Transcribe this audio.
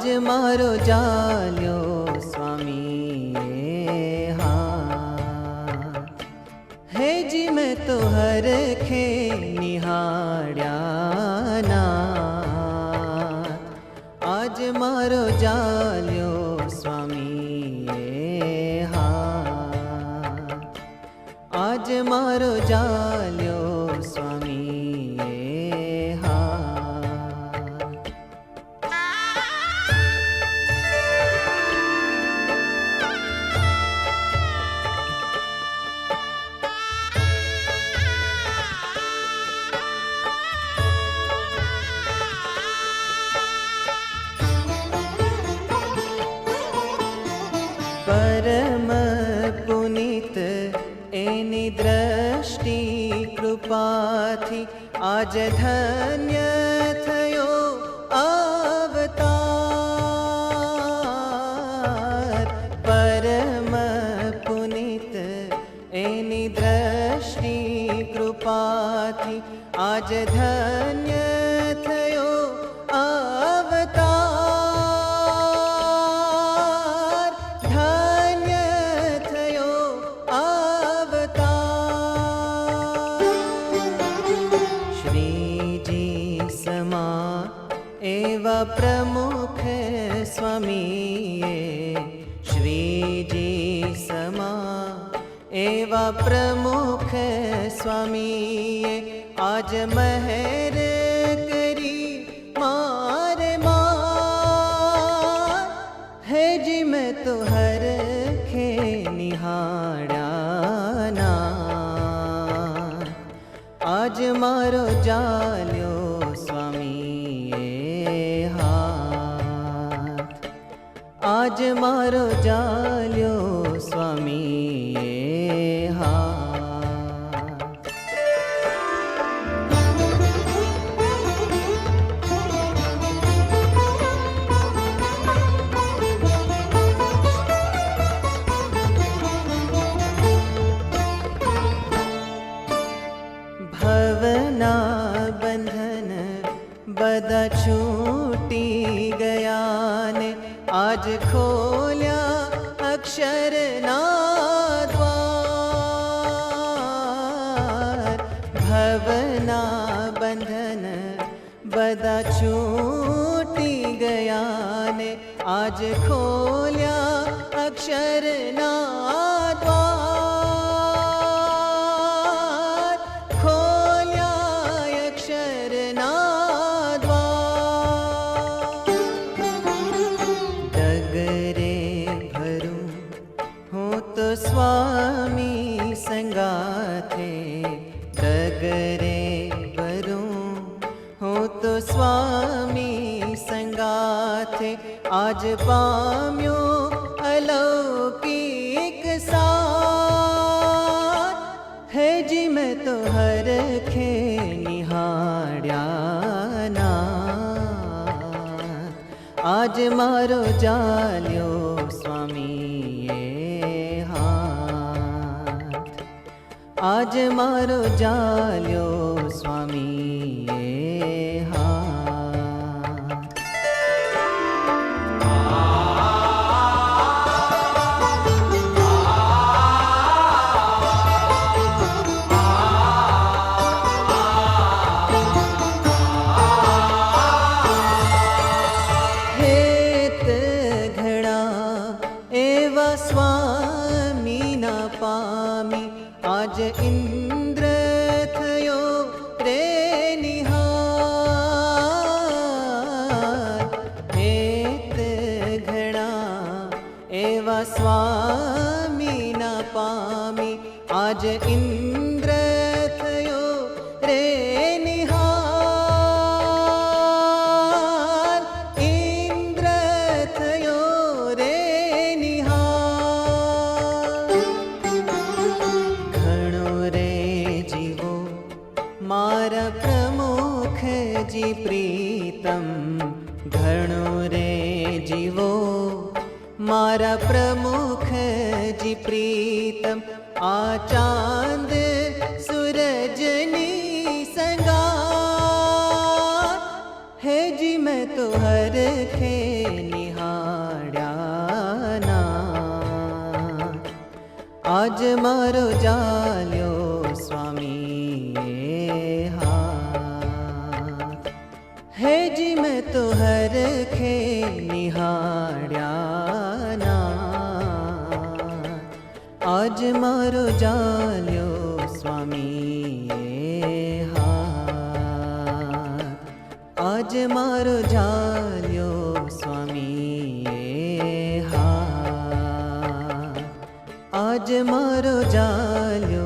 आज मारो जाल्यो स्वामी हाँ। हे जी मैं तो हर खे निहाड़्या ना, आज मारो जाल्यो स्वामी हाँ। आज मारो जाल्यो स्वामी परम पुनीत एनी दृष्टि कृपाथी आज धन्य थयो अवतार। परम पुनीत एनी दृष्टि कृपाथी आज धन्य थयो अवतार। एवा प्रमुख स्वामी श्री जी समा एवा प्रमुख स्वामी आज महर करी मारे मार। है जी मैं तो हर खे निहाड़ा ना, आज मारो जाल्यो स्वामी आज मारो जाल्यो स्वामी हाँ। भवना बंधन बदा छूटी गया ने, आज खोल्या अक्षर ना द्वार। भवना बंधन बदा छूटी गया ने, आज खोल्या अक्षर ना द्वार। खोल्या अक्षर ना स्वामी संगाथे। डगरे भरूं हो तो स्वामी संगाथे, आज पाम्यो अलौकिक साथ। है जी मैं तो हर खे निहाड़्या ना, आज मारो जाल्यो स्वामी आज मारो जाल्यो स्वामी हाँ। हेत घड़ा एवा स्वामी ना पामी, आज इंद्र थयो रे निहार। हेत घड़ा एवा स्वामी न पामी, आज इंद्र थयो रे निहार। इंद्र थयो रे मारा प्रमुख जी प्रीतम। घणो रे जीवो मारा प्रमुख जी प्रीतम। आ चांद सूरजनी संगार। है जी मैं तो हर खे આજ મારો જાલ્યો સ્વામીએ હાથ. હેજી મેં તો હરખે નિહાળ્યા નાથ. આજ મારો જાલ્યો સ્વામીએ હાથ. આજ મારો જાલ્યો સ્વામીએ હાથ. આજ મારો જાલ્યો